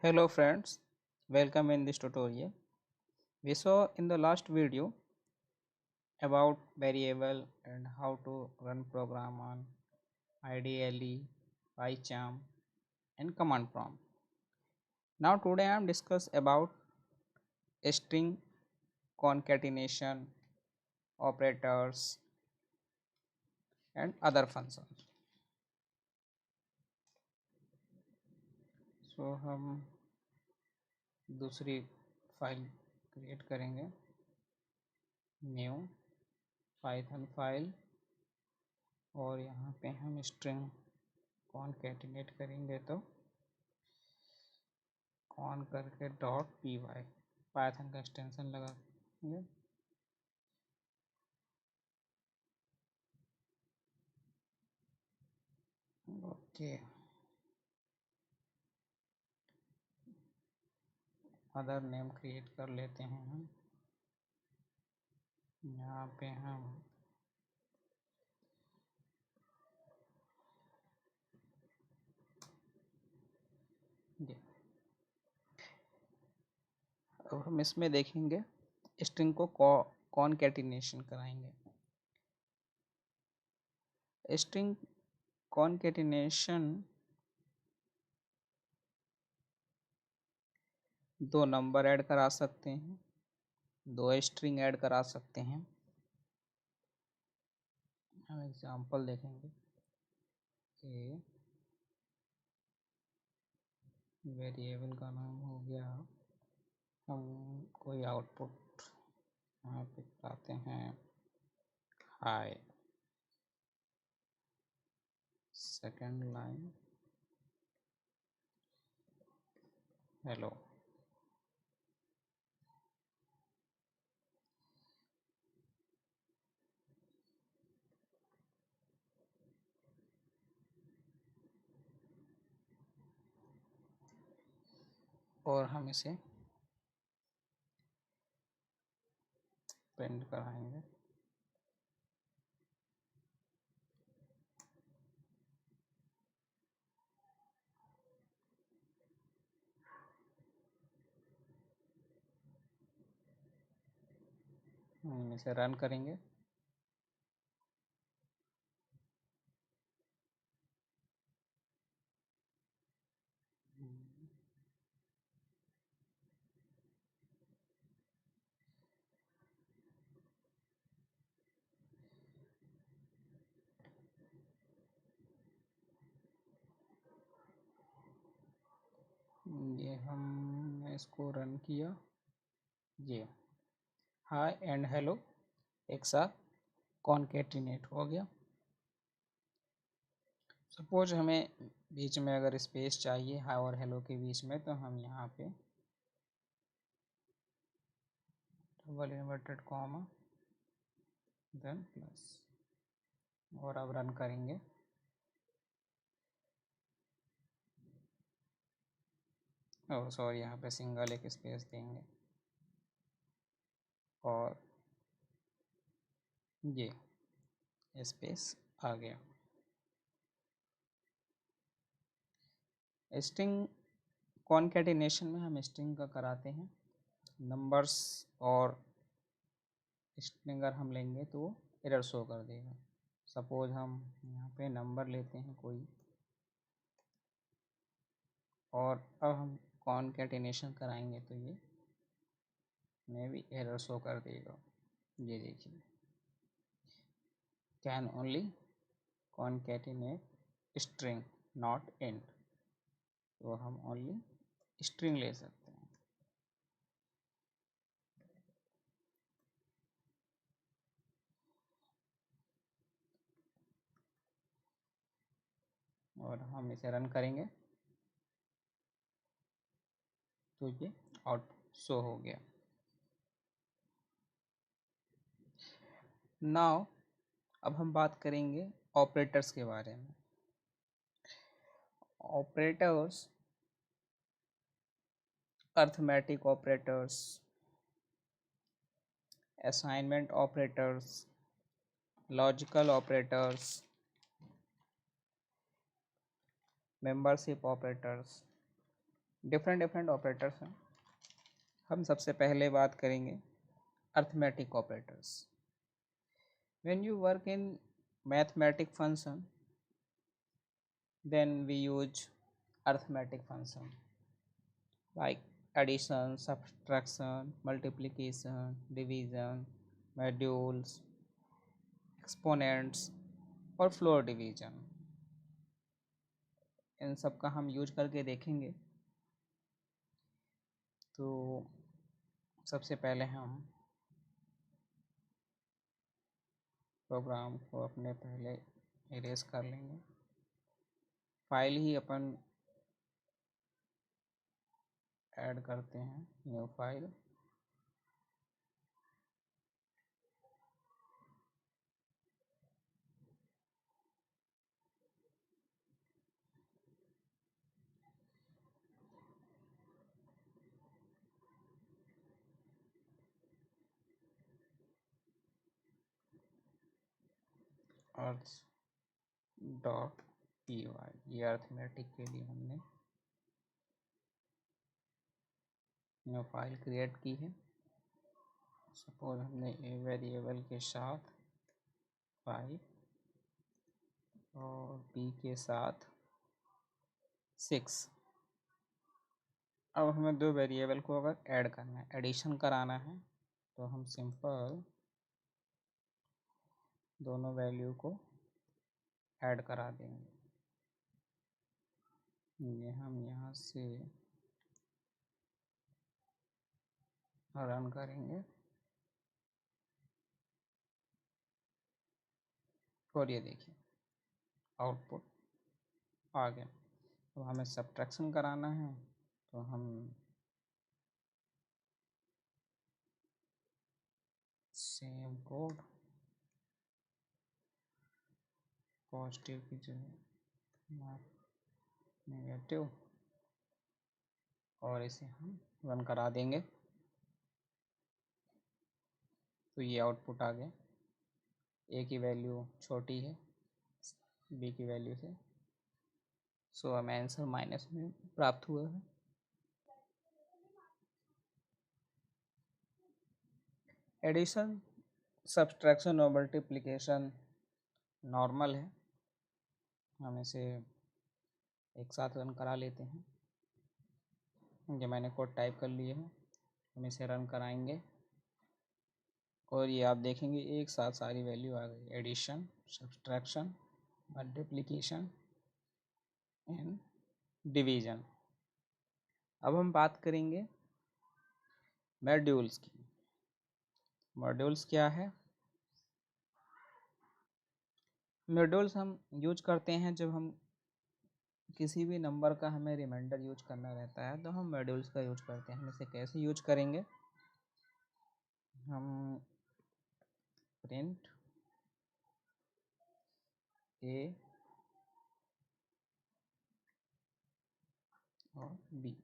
Hello friends, welcome in this tutorial. We saw in the last video about variable and how to run program on IDLE, PyCharm and command prompt. Now today I am discuss about string concatenation, operators and other functions. So हम दूसरी file create करेंगे, new Python file, और यहाँ पे हम string concatenate करेंगे तो cone करके डॉट पी वाई पाइथन का एक्सटेंशन लगाएंगे। ओके, अदर नेम क्रिएट कर लेते हैं हम। यहाँ पे हम अब हम इसमें देखेंगे स्ट्रिंग को कॉनकैटिनेशन कराएंगे। स्ट्रिंग कॉनकैटिनेशन दो नंबर ऐड करा सकते हैं, दो स्ट्रिंग ऐड करा सकते हैं। हम एग्जांपल देखेंगे कि वेरिएबल का नाम हो गया, हम कोई आउटपुट यहाँ पे बताते हैं हाय, सेकेंड लाइन हेलो। और हम इसे प्रिंट कराएंगे। हम इसे रन करेंगे। ये हमने इसको रन किया, ये हाय एंड हेलो एक साथ कॉन्केटिनेट हो गया। सपोज हमें बीच में अगर स्पेस चाहिए हाय और हेलो के बीच में, तो हम यहाँ पे double inverted comma then plus, और अब रन करेंगे। ओह सॉरी, यहाँ पे सिंगल एक स्पेस देंगे और ये स्पेस आ गया। स्ट्रिंग कॉन्कैटिनेशन में हम स्ट्रिंग का कराते हैं नंबर्स, और स्ट्रिंग अगर हम लेंगे तो एरर शो कर देगा। सपोज हम यहाँ पे नंबर लेते हैं कोई, और अब हम कॉन्कैटिनेशन कराएंगे तो ये में भी एरर शो कर देगा। ये देखिए, can only concatenate string not int, तो हम ओनली स्ट्रिंग ले सकते हैं। और हम इसे रन करेंगे तो ये आउट शो हो गया। नाउ अब हम बात करेंगे ऑपरेटर्स के बारे में। Operators, arithmetic operators, assignment operators, logical operators, membership operators, different different operators हैं। हम सबसे पहले बात करेंगे arithmetic operators. When you work in mathematic function then we use arithmetic function like addition, subtraction, multiplication, division, modules, exponents और floor division. इन सब का हम यूज करके देखेंगे। तो सबसे पहले हम प्रोग्राम को अपने पहले इरेज कर लेंगे। फाइल ही अपन ऐड करते हैं, न्यू फाइल। अर्थ डॉट पी वाई, ये अर्थमेटिक के लिए हमने न्यू फाइल क्रिएट की है। सपोज हमने ए वेरिएबल के साथ 5 और बी के साथ 6। अब हमें दो वेरिएबल को अगर ऐड करना है, एडिशन कराना है, तो हम सिंपल दोनों वैल्यू को ऐड करा देंगे। ये हम यहाँ से रन करेंगे और ये देखिए आउटपुट आ गया। तो हमें सब्ट्रैक्शन कराना है, तो हम सेम कोड पॉजिटिव की जगह नेगेटिव और इसे हम रन करा देंगे। तो ये आउटपुट आ गया। ए की वैल्यू छोटी है बी की वैल्यू से, सो हमें आंसर माइनस में प्राप्त हुआ है। एडिशन, सब्सट्रैक्शन और मल्टीप्लिकेशन नॉर्मल है। हम इसे एक साथ रन करा लेते हैं। ये मैंने कोड टाइप कर लिए है, हम इसे रन कराएंगे और ये आप देखेंगे एक साथ सारी वैल्यू आ गई। Addition, subtraction, multiplication and division. अब हम बात करेंगे मॉड्यूल्स की। मॉड्यूल्स क्या है? मॉड्यूल्स हम यूज करते हैं जब हम किसी भी नंबर का हमें रिमाइंडर यूज करना रहता है, तो हम मॉड्यूल्स का यूज करते हैं। हम इसे कैसे यूज करेंगे? हम प्रिंट ए और बी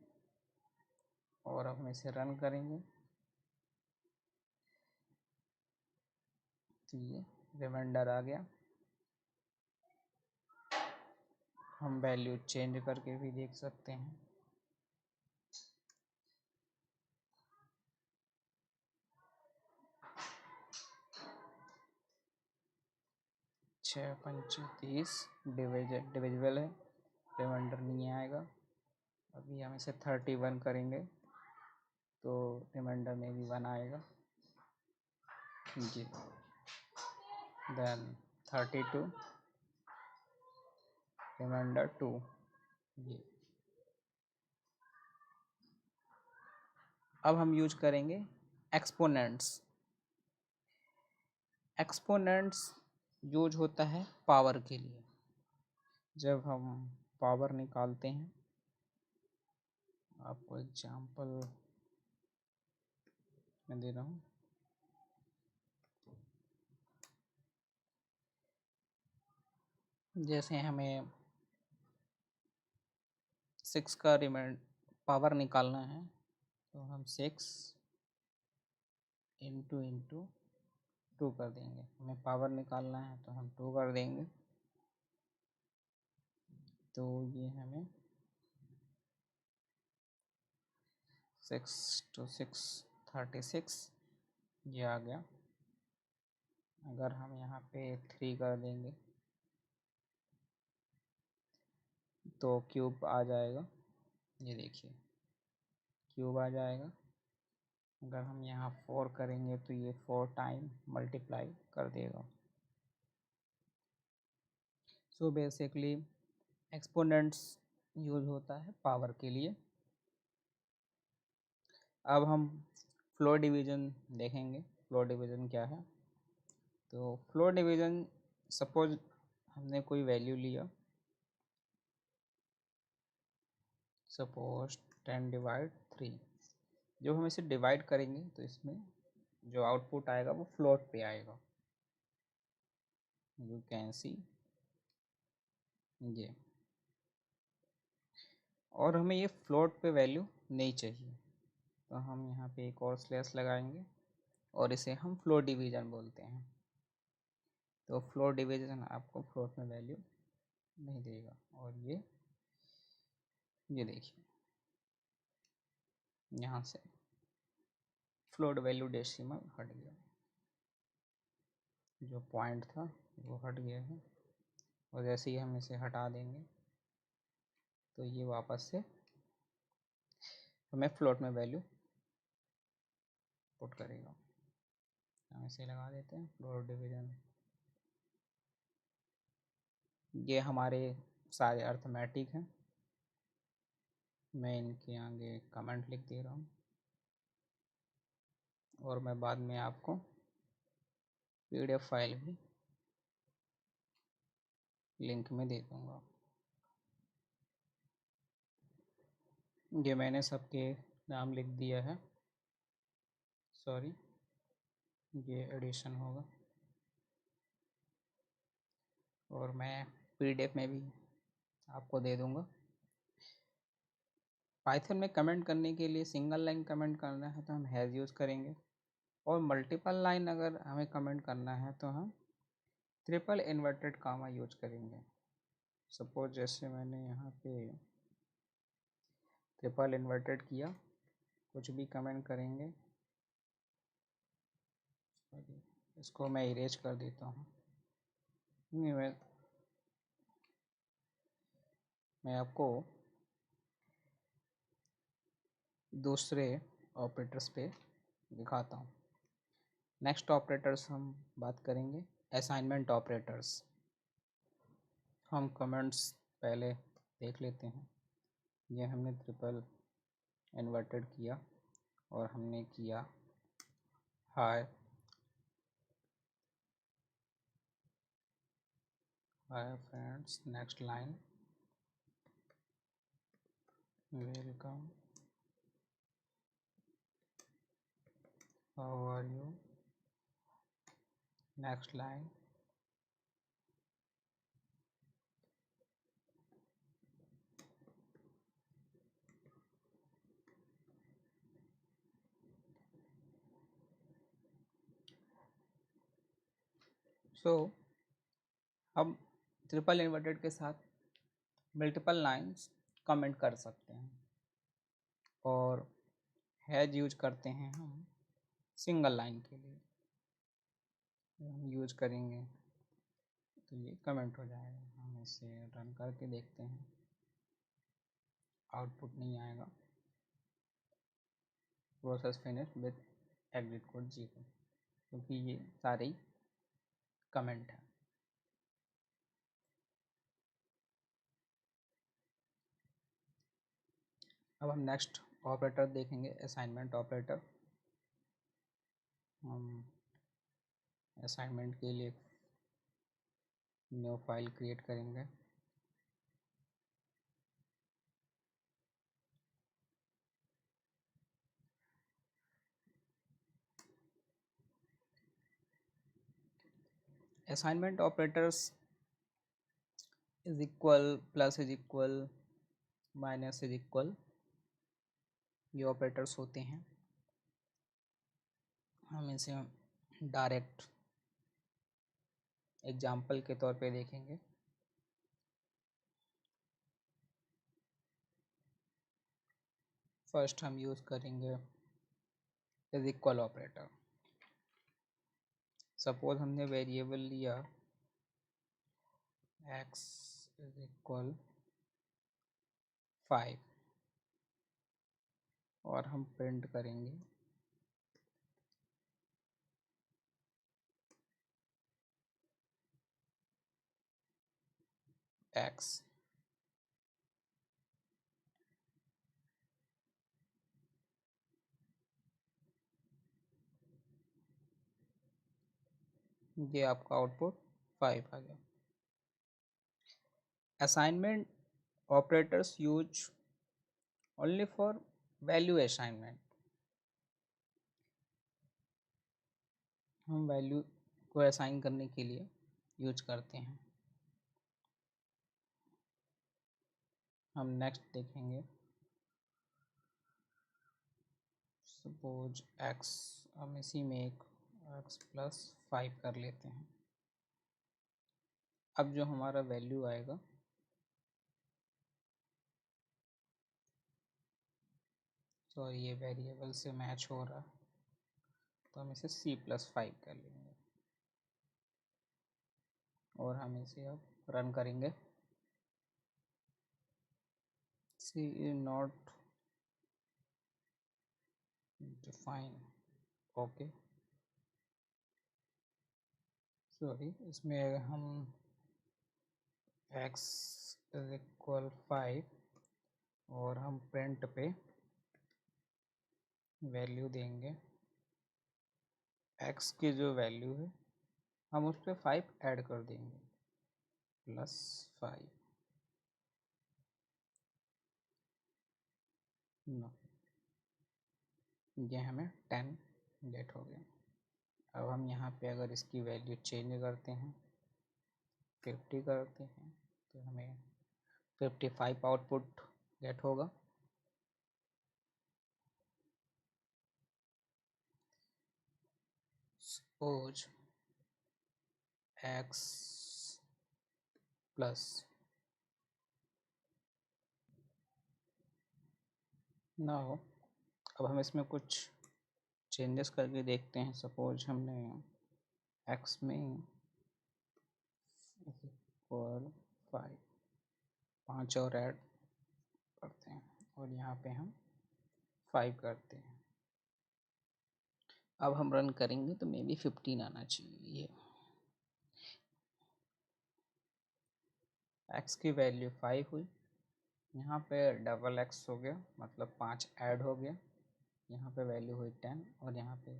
और अब हम इसे रन करेंगे तो ये रिमाइंडर आ गया। हम वैल्यू चेंज करके भी देख सकते हैं। छः पंचे 30 डिविजिबल है, रिमाइंडर नहीं आएगा। अभी हम इसे 31 करेंगे तो रिमाइंडर में भी 1 आएगा। जी, देन 32 रिमाइंडर 2। ये अब हम यूज करेंगे एक्सपोनेंट्स। एक्सपोनेंट्स यूज होता है पावर के लिए। जब हम पावर निकालते हैं, आपको एग्जांपल मैं दे रहा हूँ। जैसे हमें 6 का पावर निकालना है, तो हम 6 इंटू 2 कर देंगे। हमें पावर निकालना है तो हम 2 कर देंगे, तो ये हमें 6 to 6 36 ये आ गया। अगर हम यहाँ पे 3 कर देंगे तो क्यूब आ जाएगा, ये देखिए क्यूब आ जाएगा। अगर हम यहाँ 4 करेंगे तो ये 4 टाइम मल्टीप्लाई कर देगा। सो बेसिकली एक्सपोनेंट्स यूज होता है पावर के लिए। अब हम फ्लोर डिवीज़न देखेंगे। फ्लोर डिवीज़न क्या है? तो फ्लोर डिवीज़न, सपोज हमने कोई वैल्यू लिया, सपोज 10/3। जब हम इसे डिवाइड करेंगे तो इसमें जो आउटपुट आएगा वो फ्लोट पे आएगा। यू कैन सी ये, और हमें ये फ्लोट पे वैल्यू नहीं चाहिए, तो हम यहाँ पे एक और स्लैश लगाएंगे और इसे हम फ्लोर डिवीज़न बोलते हैं। तो फ्लोर डिवीज़न आपको फ्लोट में वैल्यू नहीं देगा। और ये देखिए यहाँ से फ्लोट वैल्यू डेसिमल हट गया, जो पॉइंट था वो हट गया है। और जैसे ही हम इसे हटा देंगे तो ये वापस से हमें फ्लोट में वैल्यू पुट करेगा। हम इसे लगा देते हैं फ्लोट डिवीज़न। ये हमारे सारे अर्थमेटिक हैं। मैं इनके आगे कमेंट लिख दे रहा हूँ और मैं बाद में आपको PDF फाइल भी लिंक में दे दूँगा। ये मैंने सबके नाम लिख दिया है, सॉरी ये एडिशन होगा। और मैं PDF में भी आपको दे दूँगा। पाइथन में कमेंट करने के लिए सिंगल लाइन कमेंट करना है तो हम हैज़ यूज़ करेंगे, और मल्टीपल लाइन अगर हमें कमेंट करना है तो हम ट्रिपल इन्वर्टेड कामा यूज करेंगे। सपोज जैसे मैंने यहाँ पे ट्रिपल इन्वर्टेड किया, कुछ भी कमेंट करेंगे, इसको मैं इरेज कर देता हूँ। मैं आपको दूसरे ऑपरेटर्स पे दिखाता हूँ। नेक्स्ट ऑपरेटर्स हम बात करेंगे असाइनमेंट ऑपरेटर्स। हम कमेंट्स पहले देख लेते हैं। ये हमने ट्रिपल इन्वर्टेड किया और हमने किया hi friends, next line welcome, how are you, next line so हम ट्रिपल इन्वर्टेड के साथ मल्टीपल लाइंस कमेंट कर सकते हैं। और हैज यूज करते हैं हम सिंगल लाइन के लिए। हम यूज करेंगे तो ये कमेंट हो जाएगा। हम इसे रन करके देखते हैं, आउटपुट नहीं आएगा। Process finish with exit code 0, क्योंकि ये सारे ही कमेंट है। अब हम नेक्स्ट ऑपरेटर देखेंगे असाइनमेंट ऑपरेटर। हम असाइनमेंट के लिए न्यू फाइल क्रिएट करेंगे। Assignment operators is equal, plus is equal, minus is equal, ये ऑपरेटर्स होते हैं। हम इसे डायरेक्ट एग्जाम्पल के तौर पे देखेंगे। फर्स्ट हम यूज़ करेंगे इज इक्वल ऑपरेटर। सपोज हमने वेरिएबल लिया x इज इक्वल 5 और हम प्रिंट करेंगे x। ये आपका आउटपुट 5 आ गया। Assignment operators use only for value assignment. हम वैल्यू को असाइन करने के लिए यूज करते हैं। हम नेक्स्ट देखेंगे सपोज x, हम इसी में एक x प्लस 5 कर लेते हैं। अब जो हमारा वैल्यू आएगा सॉरी ये वेरिएबल से मैच हो रहा, तो हम इसे c प्लस 5 कर लेंगे और हम इसे अब रन करेंगे। c is not defined, okay sorry इसमें हम x इज इक्वल 5 और हम प्रिंट पे वैल्यू देंगे x की जो वैल्यू है हम उस पर 5 ऐड कर देंगे प्लस 5 नो, ये हमें 10 गेट हो गया। अब हम यहाँ पे अगर इसकी वैल्यू चेंज करते हैं 50 करते हैं तो हमें 55 आउटपुट गेट होगा। सपोज x प्लस नाउ अब हम इसमें कुछ चेंजेस करके देखते हैं। सपोज हमने x में इक्वल 5 और ऐड करते हैं और यहाँ पे हम 5 करते हैं। अब हम रन करेंगे तो मे बी 15 आना चाहिए। x की वैल्यू 5 हुई, यहाँ पे डबल x हो गया मतलब 5 ऐड हो गया, यहाँ पे वैल्यू हुई 10 और यहाँ पे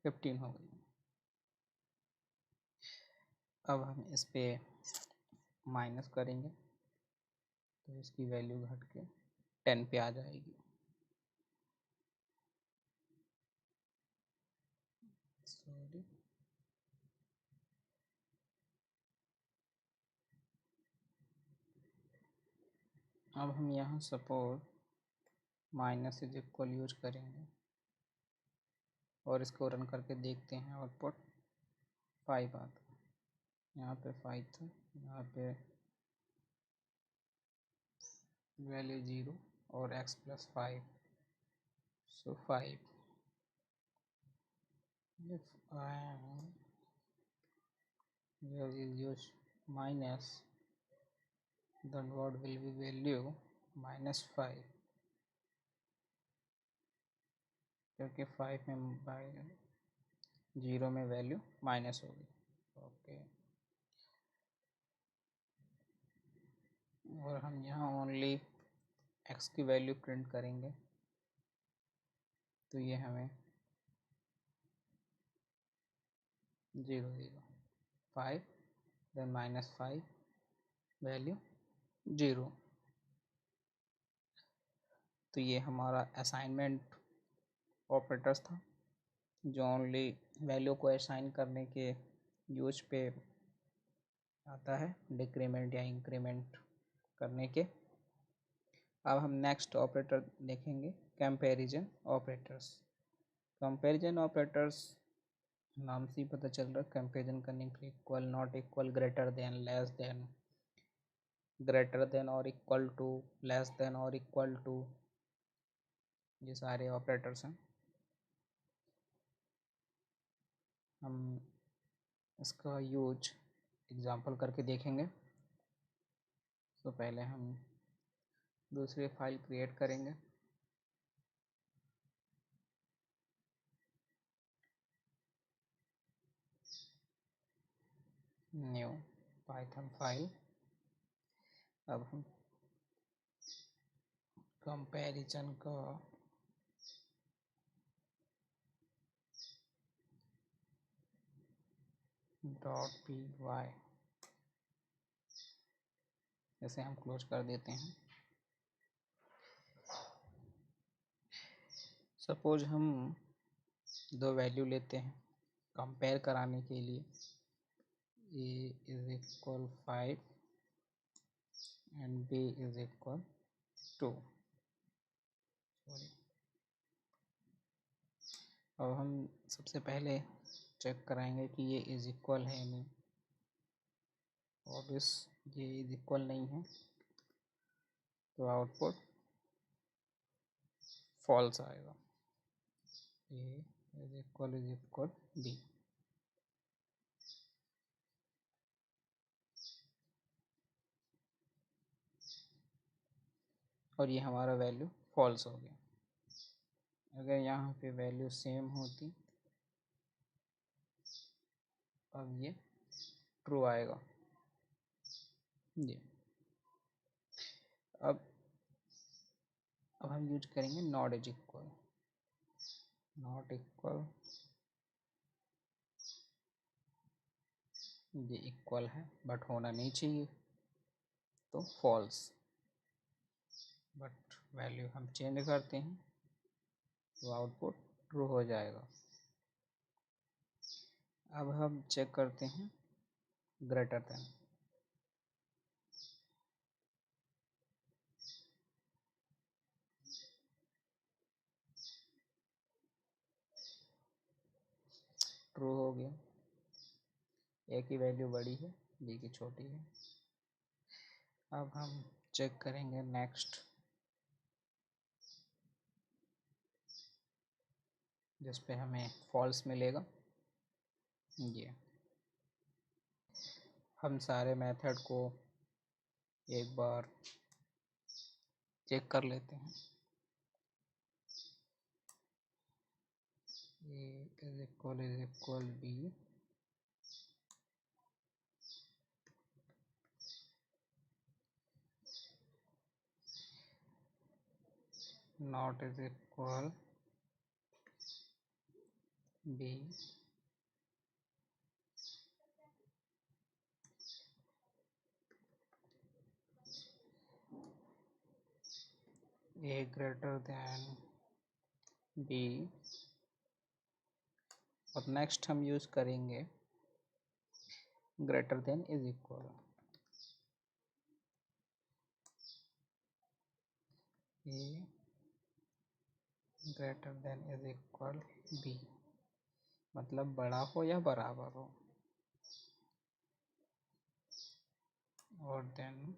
15 हो गई। अब हम इस पे माइनस करेंगे तो इसकी वैल्यू घट के 10 पे आ जाएगी। सॉरी अब हम यहाँ suppose minus is equal use करेंगे और इसको रन करके देखते हैं आउटपुट 5 आता है। यहाँ पे 5 था, यहाँ पे वैल्यू 0 और x plus 5 so 5 if I am here is use minus then what will be value -5 क्योंकि 5 में बाई 0 में वैल्यू माइनस होगी। ओके और हम यहाँ ओनली x की वैल्यू प्रिंट करेंगे तो ये हमें 0 0 5 देन -5 वैल्यू 0। तो ये हमारा असाइनमेंट ऑपरेटर्स था जो ओनली वैल्यू को असाइन करने के यूज पे आता है, डिक्रीमेंट या इंक्रीमेंट करने के। अब हम नेक्स्ट ऑपरेटर देखेंगे कंपैरिजन ऑपरेटर्स। कंपैरिजन ऑपरेटर्स नाम से ही पता चल रहा है कंपैरिजन करने के लिए equal, not equal, greater than, less than, greater than और इक्वल टू, लेस देन और इक्वल टू, ये सारे ऑपरेटर्स हैं। हम इसका यूज एग्जांपल करके देखेंगे। तो पहले हम दूसरी फाइल क्रिएट करेंगे। New Python file. अब हम कंपैरिजन का .py जैसे हम क्लोज कर देते हैं। सपोज हम दो वैल्यू लेते हैं कंपेयर कराने के लिए, a is equal 5 and b is equal 2। अब हम सबसे पहले चेक कराएंगे कि ये इज इक्वल है नहीं। ऑब्वियस ये इज इक्वल नहीं है, तो आउटपुट फॉल्स आएगा। ए इज इक्वल बी। और ये हमारा वैल्यू फॉल्स हो गया। अगर यहाँ पे वैल्यू सेम होती, अब ये ट्रू आएगा। ये अब हम यूज करेंगे not is equal. Not equal, ये इक्वल है बट होना नहीं चाहिए, तो फॉल्स। बट वैल्यू हम चेंज करते हैं तो आउटपुट ट्रू हो जाएगा। अब हम चेक करते हैं ग्रेटर देन। ट्रू हो गया। ए की वैल्यू बड़ी है, बी की छोटी है। अब हम चेक करेंगे नेक्स्ट, जिस पे हमें फॉल्स मिलेगा। ये हम सारे मेथड को एक बार चेक कर लेते हैं। A is equal B, not is equal B, A greater than B. और नेक्स्ट हम यूज करेंगे greater than is equal. A greater than is equal B, मतलब बड़ा हो या बराबर हो। और then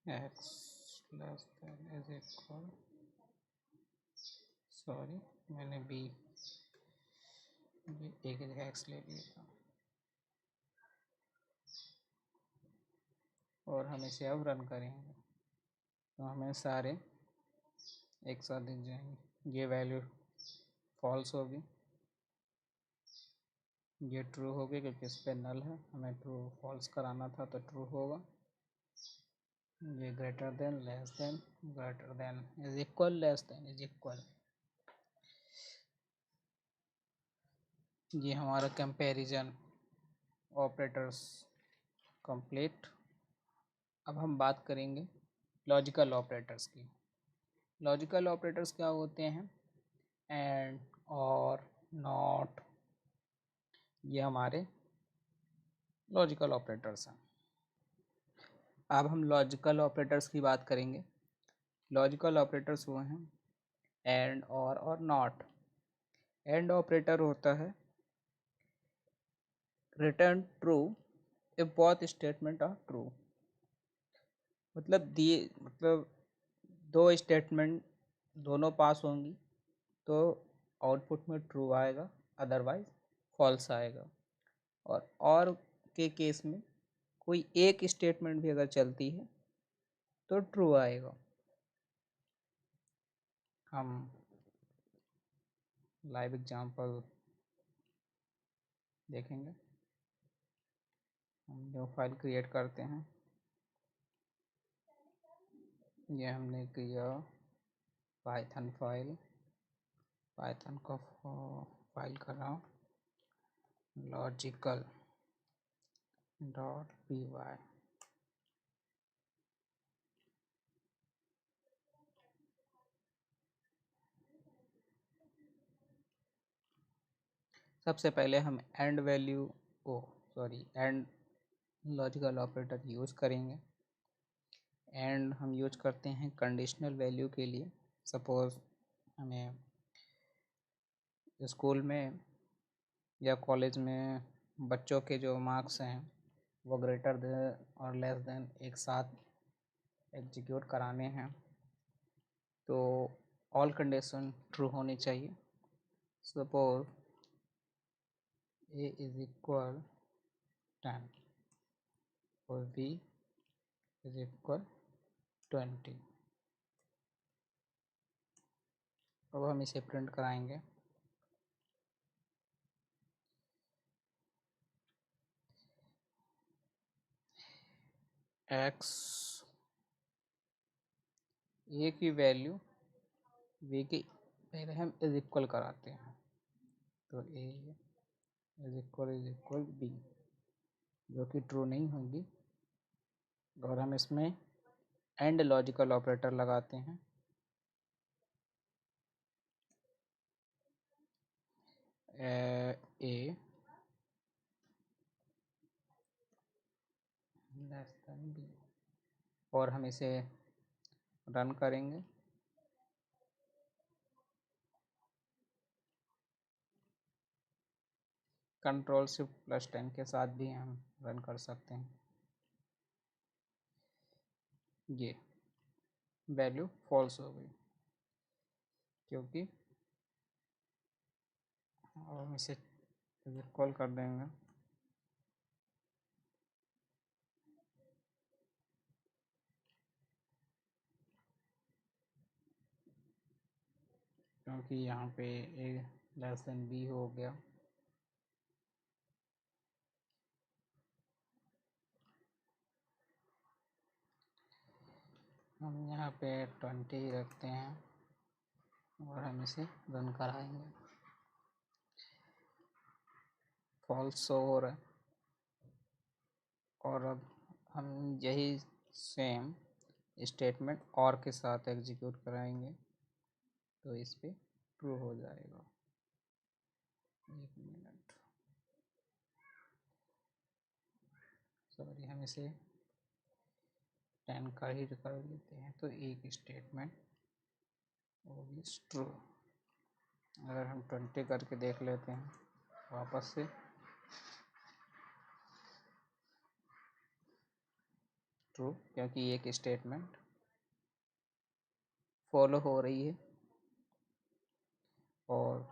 x less than is equal, sorry मैंने b एक जगह x ले लिया था। और हम इसे अब रन करेंगे तो हमें सारे एक साथ दिख जाएंगे। ये वैल्यू फॉल्स होगी, ये ट्रू होगी क्योंकि इस पे नल है, हमें ट्रू फॉल्स कराना था तो ट्रू होगा। ये greater than, less than, greater than, is equal, less than, is equal. ये हमारा कंपैरिजन ऑपरेटर्स कंप्लीट। अब हम बात करेंगे लॉजिकल ऑपरेटर्स की। लॉजिकल ऑपरेटर्स क्या होते हैं? एंड, और, नॉट, ये हमारे लॉजिकल ऑपरेटर्स हैं। अब हम लॉजिकल ऑपरेटर्स की बात करेंगे। लॉजिकल ऑपरेटर्स वो हैं एंड, और नॉट। एंड ऑपरेटर होता है return true if both statement are true. मतलब दो स्टेटमेंट दोनों पास होंगी तो आउटपुट में ट्रू आएगा, अदरवाइज फॉल्स आएगा। और के केस में कोई एक स्टेटमेंट भी अगर चलती है तो ट्रू आएगा। हम लाइव एग्जांपल देखेंगे। हम न्यू फाइल क्रिएट करते हैं। ये हमने किया पाइथन फाइल, पाइथन का फाइल कर रहा हूँ लॉजिकल .py। सबसे पहले हम एंड लॉजिकल ऑपरेटर यूज़ करेंगे। एंड हम यूज करते हैं कंडीशनल वैल्यू के लिए। सपोज़ हमें स्कूल में या कॉलेज में बच्चों के जो मार्क्स हैं वो ग्रेटर देन और लेस देन एक साथ एग्जीक्यूट कराने हैं तो ऑल कंडीशन ट्रू होनी चाहिए। सपोज a इज इक्वल 10 और b इज इक्वल 20। अब हम इसे प्रिंट कराएंगे। x a की वैल्यू b की पहले हम इज इक्वल कराते हैं तो a इज इक्वल b जो कि ट्रू नहीं होगी। और हम इसमें एंड लॉजिकल ऑपरेटर लगाते हैं। a लेस देन b और हम इसे रन करेंगे। Ctrl+Shift+10 के साथ भी हम रन कर सकते हैं। ये वैल्यू फॉल्स हो गई क्योंकि, और हम इसे कॉल कर देंगे। क्योंकि यहाँ पे a लेस देन b हो गया। हम यहाँ पे 20 रखते हैं और हम इसे रन कराएंगे। फॉल्स हो रहा है। और अब हम यही सेम स्टेटमेंट और के साथ एग्जीक्यूट कराएंगे तो इस पे ट्रू हो जाएगा। एक मिनट, सॉरी, हम इसे 10 का ही कर लेते हैं तो एक स्टेटमेंट वो भी ट्रू। अगर हम 20 करके देख लेते हैं वापस से, ट्रू, क्योंकि एक स्टेटमेंट फॉलो हो रही है। और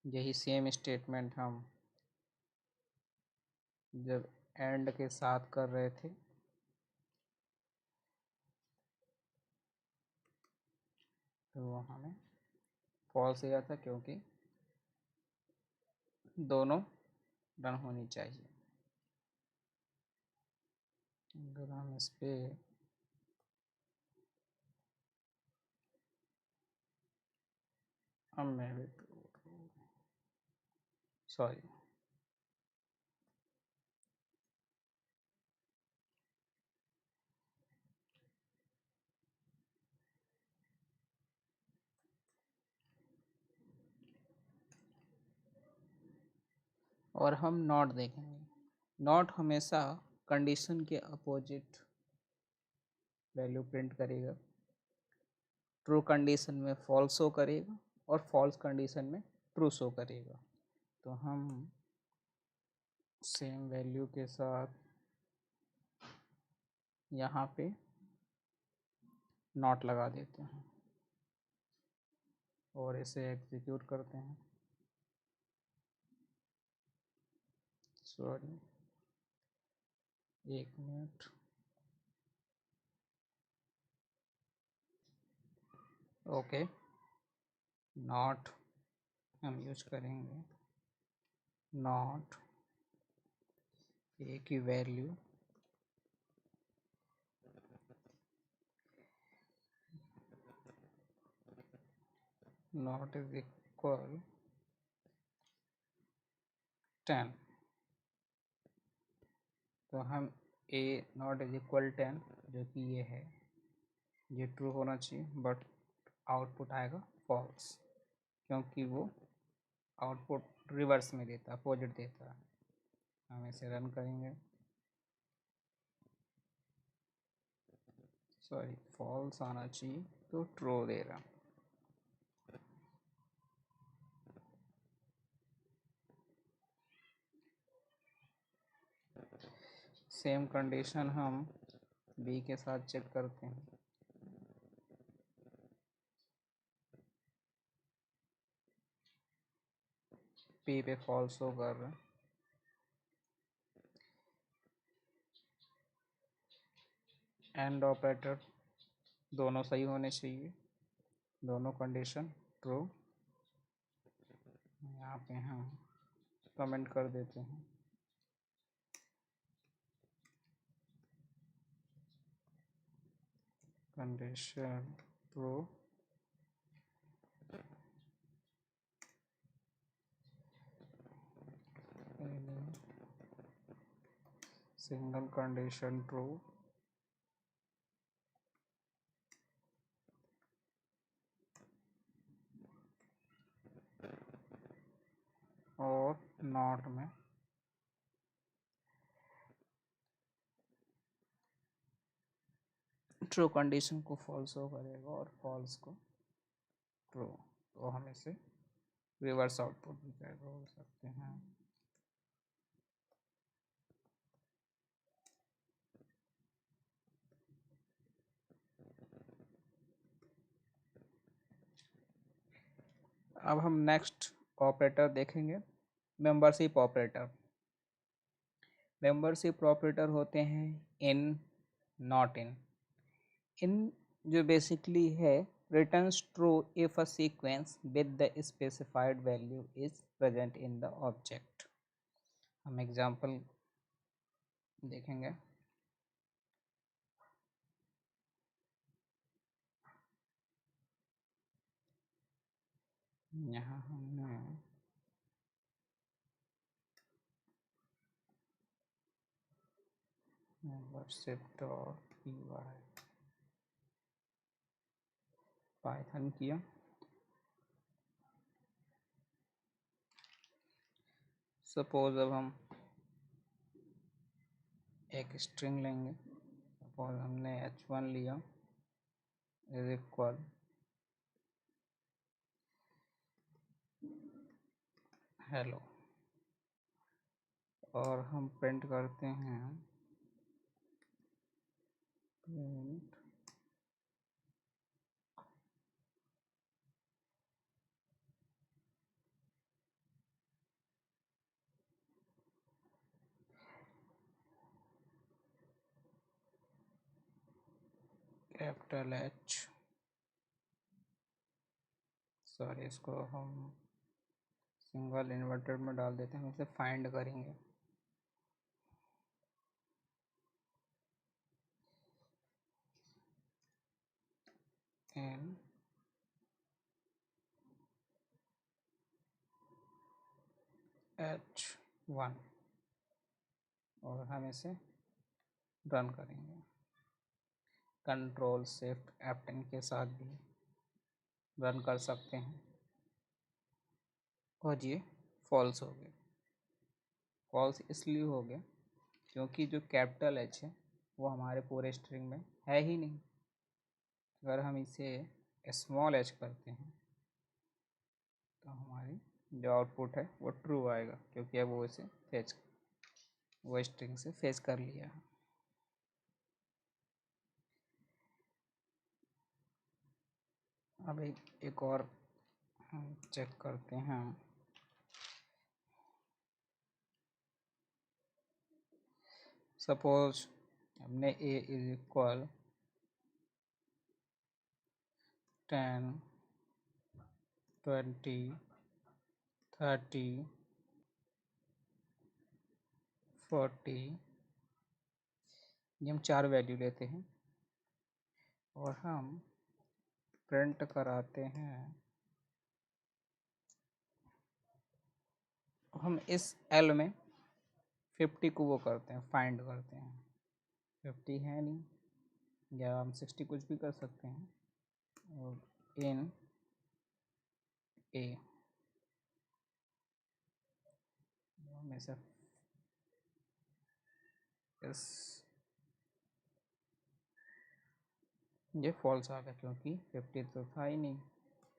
यही सेम स्टेटमेंट हम जब एंड के साथ कर रहे थे तो वो हमें फॉल्स दिया था क्योंकि दोनों रन होनी चाहिए। अगर हम इस पे हम मैं भी सॉरी, और हम नॉट देखेंगे। नॉट हमेशा कंडीशन के अपोजिट वैल्यू प्रिंट करेगा। ट्रू कंडीशन में फॉल्स शो करेगा और फॉल्स कंडीशन में ट्रू शो करेगा। तो हम सेम वैल्यू के साथ यहाँ पे नॉट लगा देते हैं और इसे एग्जीक्यूट करते हैं। सॉरी, एक मिनट। ओके, नॉट हम यूज करेंगे, नॉट ए की वैल्यू नॉट इज इक्वल 10। तो हम ए नॉट इज इक्वल 10 जो कि ये है, ये ट्रू होना चाहिए, बट आउटपुट आएगा फॉल्स, क्योंकि वो आउटपुट रिवर्स में देता है, अपोजिट देता है। हम इसे रन करेंगे, सॉरी फॉल्स आना चाहिए, तो ट्रू दे रहा। सेम कंडीशन हम बी के साथ चेक करते हैं। पी पे फॉल्स हो कर रहा है, एंड ऑपरेटर दोनों सही होने चाहिए, दोनों कंडीशन ट्रू। यहाँ पे हम कमेंट कर देते हैं, condition true, single condition true, और नॉट में ट्रू कंडीशन को फॉल्स हो करेगा और फॉल्स को ट्रू। तो हम इसे रिवर्स आउटपुट भी बोल सकते हैं। अब हम नेक्स्ट ऑपरेटर देखेंगे, मेंबरशिप ऑपरेटर। मेंबरशिप ऑपरेटर होते हैं इन, नॉट इन। इन जो बेसिकली है returns true if a sequence with the specified value is present in the object। हम एग्जाम्पल देखेंगे। यहाँ हमने membership डॉट py पाइथन किया। सपोज अब हम एक स्ट्रिंग लेंगे, सपोज हमने h1 लिया इज इक्वल हेलो, और हम प्रिंट करते हैं प्रिंट कैपिटल H, सॉरी इसको हम सिंगल इन्वर्टेड में डाल देते हैं, हम इसे फाइंड करेंगे। एन H1 और हम इसे रन करेंगे। कंट्रोल शिफ्ट F10 के साथ भी रन कर सकते हैं, और ये फॉल्स हो गया। फॉल्स इसलिए हो गया क्योंकि जो कैपिटल H है वो हमारे पूरे स्ट्रिंग में है ही नहीं। अगर हम इसे स्मॉल h करते हैं तो हमारी जो आउटपुट है वो ट्रू आएगा, क्योंकि अब वो इसे फेच वो स्ट्रिंग से फेच कर लिया। अब एक और हम चेक करते हैं। सपोज हमने a इज इक्वल 10, 20, 30, 40, ये हम 4 वैल्यू लेते हैं और हम प्रिंट कराते हैं। हम इस L में 50 को वो करते हैं, फाइंड करते हैं। 50 है नहीं, या हम 60 कुछ भी कर सकते हैं। और इन A में से इस ये फॉल्स आ गया क्योंकि 50 तो था ही नहीं।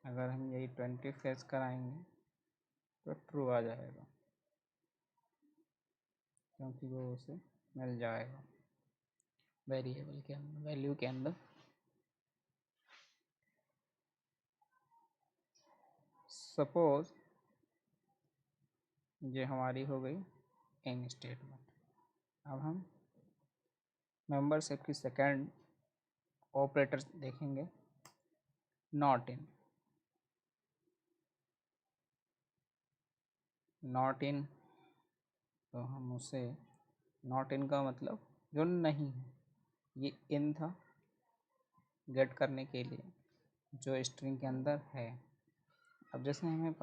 अगर हम यही 20 फेच कराएंगे तो ट्रू आ जाएगा क्योंकि वो उसे मिल जाएगा वेरिएबल के अंदर, वैल्यू के अंदर। सपोज ये हमारी हो गई इन स्टेटमेंट। अब हम मेंबरशिप की सेकंड ऑपरेटर देखेंगे, नॉट इन। नॉट इन तो हम उसे, नॉट इन का मतलब जो नहीं है, ये इन था गेट करने के लिए जो स्ट्रिंग के अंदर है। अब जैसे हमें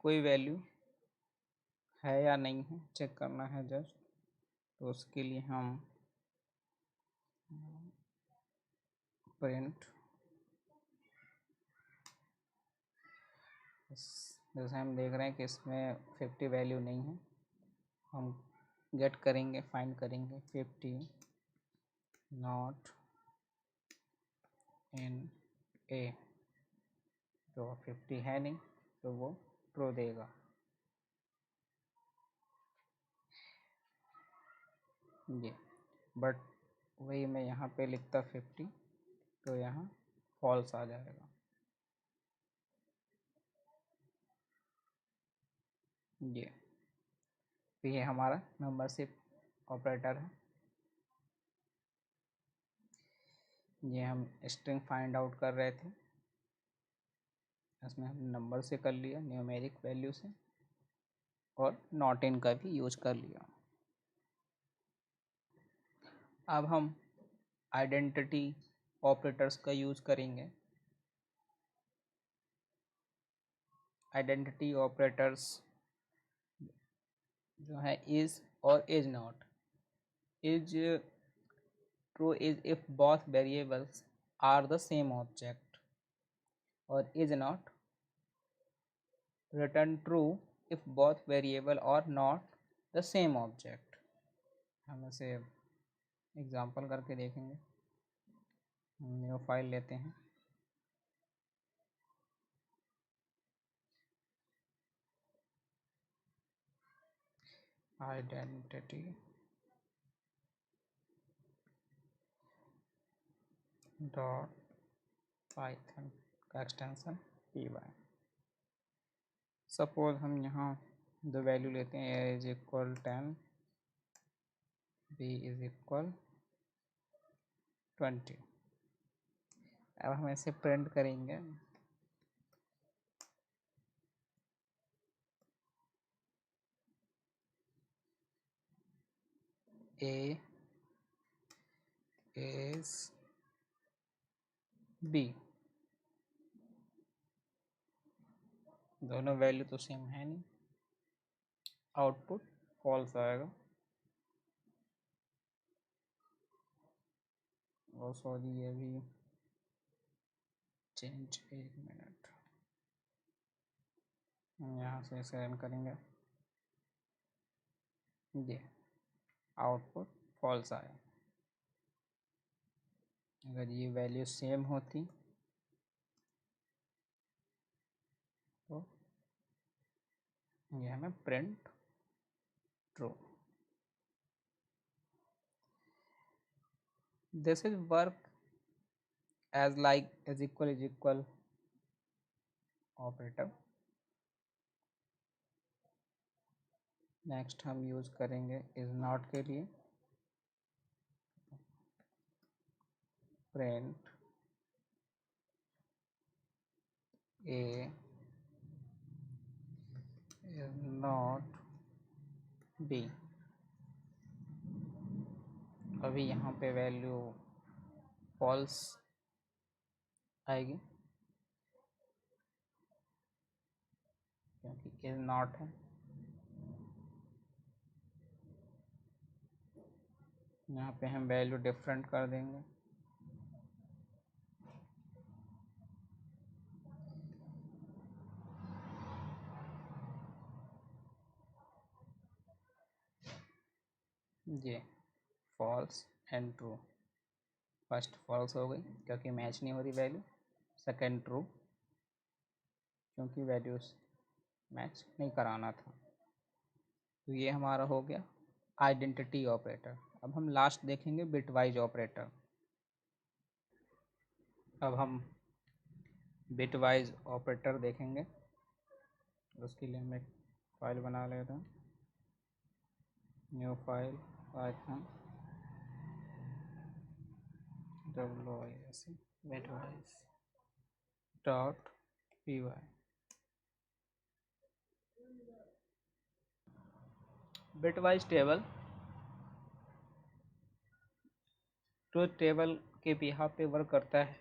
कोई वैल्यू है या नहीं है चेक करना है जस्ट, तो उसके लिए हम प्रिंट, जैसे हम देख रहे हैं कि इसमें 50 वैल्यू नहीं है, हम गेट करेंगे, फाइंड करेंगे 50 नॉट इन ए, तो 50 है नहीं तो वो ट्रू देगा। ये बट वही मैं यहाँ पे लिखता 50 तो यहाँ फॉल्स आ जाएगा। ये हमारा मेंबरशिप ऑपरेटर है। ये हम स्ट्रिंग फाइंड आउट कर रहे थे, इसमें हमने नंबर से कर लिया, न्यूमेरिक वैल्यू से, और नॉट इन का भी यूज कर लिया। अब हम आइडेंटिटी ऑपरेटर्स का यूज करेंगे। आइडेंटिटी ऑपरेटर्स जो है इज और is not. Is true is if both variables are the same object, और is not return true if both variable और नॉट द सेम ऑब्जेक्ट। हम इसे एग्जांपल करके देखेंगे। न्यू फाइल लेते हैं, आइडेंटिटी डॉट पाइथन का एक्सटेंशन py। सपोज हम यहाँ दो वैल्यू लेते हैं, a is equal 10, b is equal 20। अब हम ऐसे प्रिंट करेंगे a is b, दोनों वैल्यू तो सेम है नहीं, आउटपुट फॉल्स आएगा। और सॉरी ये भी चेंज, एक मिनट, हम यहाँ से इसे रन करेंगे, ये आउटपुट फॉल्स आया। अगर ये वैल्यू सेम होती तो ये हमें print true. This is work as like is equal operator. Next हम यूज करेंगे इज नॉट के लिए print A is not be. अभी यहाँ पे वैल्यू फॉल्स आएगी क्योंकि इज नॉट है। यहाँ पे हम वैल्यू डिफरेंट कर देंगे। ये false and true. First false हो गई क्योंकि मैच नहीं हो रही वैल्यू। सेकंड ट्रू क्योंकि वैल्यूज मैच नहीं कराना था। तो ये हमारा हो गया आइडेंटिटी ऑपरेटर। अब हम लास्ट देखेंगे बिटवाइज ऑपरेटर। अब हम बिटवाइज ऑपरेटर देखेंगे। उसके लिए हम एक फाइल बना लेते हैं। New file python bitwise dot P Y. Bitwise table truth table के बिहाफ पे वर्क करता है।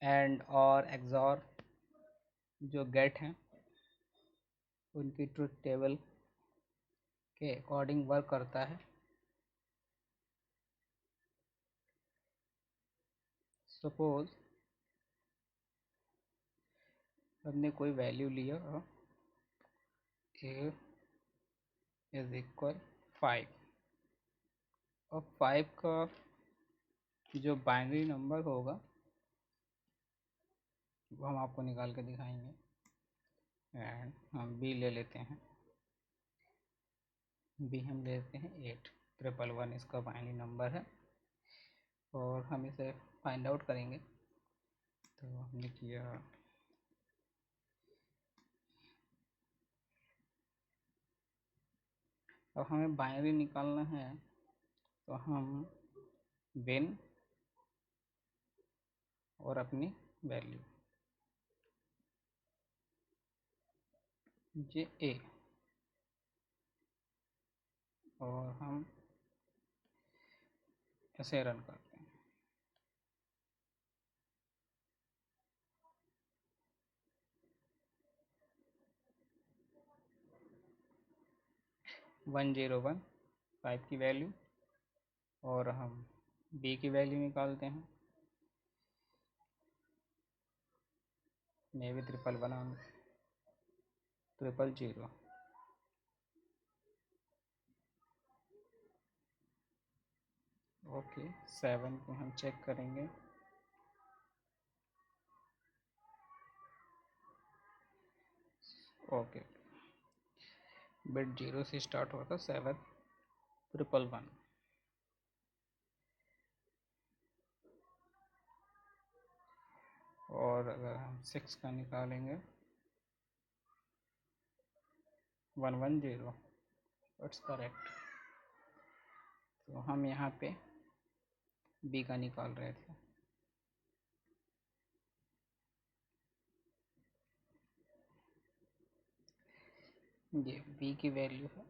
एंड और एक्सॉर जो गेट हैं उनकी ट्रूथ टेबल के अकॉर्डिंग वर्क करता है। सपोज हमने कोई वैल्यू लिया ए इज इक्वल 5 और 5 का जो बाइनरी नंबर होगा वो हम आपको निकाल के दिखाएंगे। एंड हम बी ले लेते हैं। बी हम ले लेते हैं 8 ट्रिपल 1 इसका बाइनरी नंबर है और हम इसे फाइंड आउट करेंगे। तो हमने किया अब हमें बाइनरी निकालना है तो हम बिन और अपनी वैल्यू जे ए और हम ऐसे रन करते हैं। 101 5 की वैल्यू और हम बी की वैल्यू निकालते हैं। मे भी 111 000। ओके 7 को हम चेक करेंगे। ओके बिट 0 से स्टार्ट हुआ था 7 111। और अगर हम 6 का निकालेंगे 110 इट्स करेक्ट। तो हम यहाँ पे बी का निकाल रहे थे। ये बी की वैल्यू है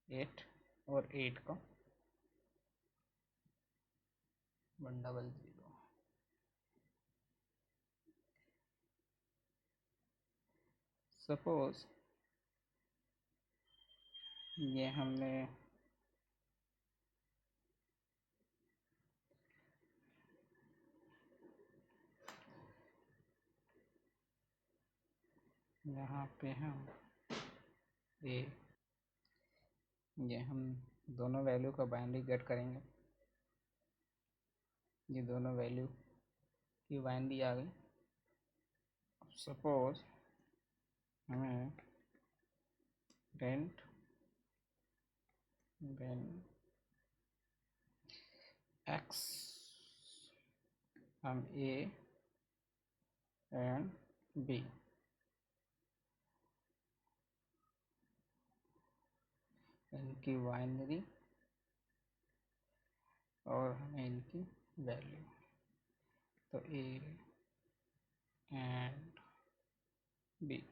8 और 8 का 100। सपोज ये हमने यहाँ पे हम ये हम दोनों वैल्यू का बाइनरी गेट करेंगे। ये दोनों वैल्यू की बाइनरी आ गई। सपोज हमें रेंट बिन x, हम a एंड b, इनकी बाइनरी और हमें इनकी वैल्यू, तो a एंड b।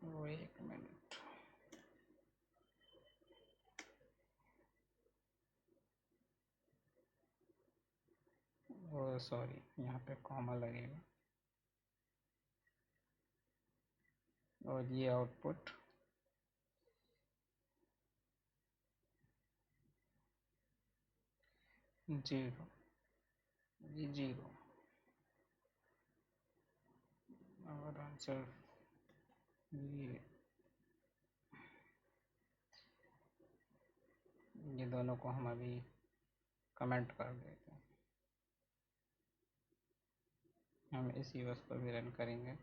वो 1 मिनट, वो सॉरी यहाँ पे कॉमा लगेगा, और ये आउटपुट जीरो, ये जीरो, और आंसर ये दोनों को हम अभी कमेंट कर देते हैं। हम इसी बस पर भी रन करेंगे।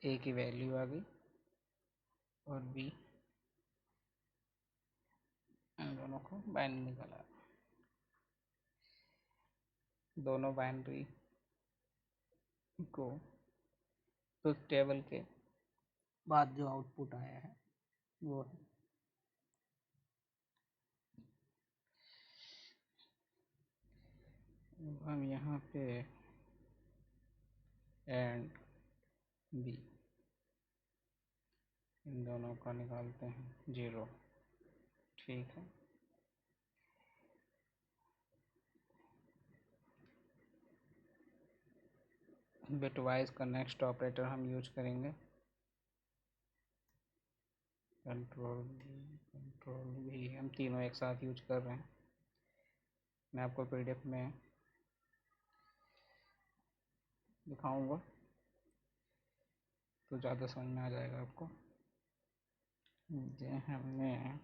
ए की वैल्यू आ गई और बी, इन दोनों को बाइनरी निकला, दोनों बाइनरी को ट्रुथ टेबल के बाद जो आउटपुट आया है वो है। हम यहाँ पे एंड बी, इन दोनों का निकालते हैं जीरो, ठीक है। बिटवाइज का नेक्स्ट ऑपरेटर हम यूज करेंगे कंट्रोल भी, हम तीनों एक साथ यूज कर रहे हैं। मैं आपको पीडीएफ में दिखाऊंगा तो ज़्यादा समझ में आ जाएगा आपको। ये हमने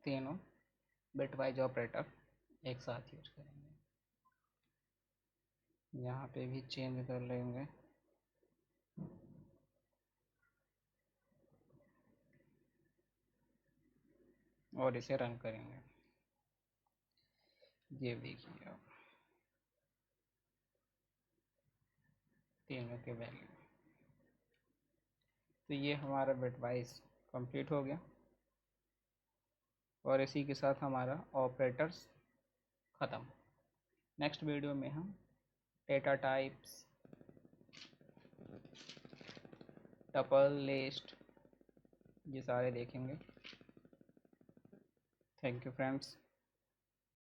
तीनों बिटवाइज ऑपरेटर एक साथ यूज करेंगे। यहाँ पे भी चेंज कर लेंगे, और इसे रन करेंगे। ये देखिए आप तीनों के वैल्यू, तो ये हमारा बिटवाइज कंप्लीट हो गया, और इसी के साथ हमारा ऑपरेटर्स ख़त्म। नेक्स्ट वीडियो में हम डेटा टाइप्स, टपल, लिस्ट, ये सारे देखेंगे। Thank you friends.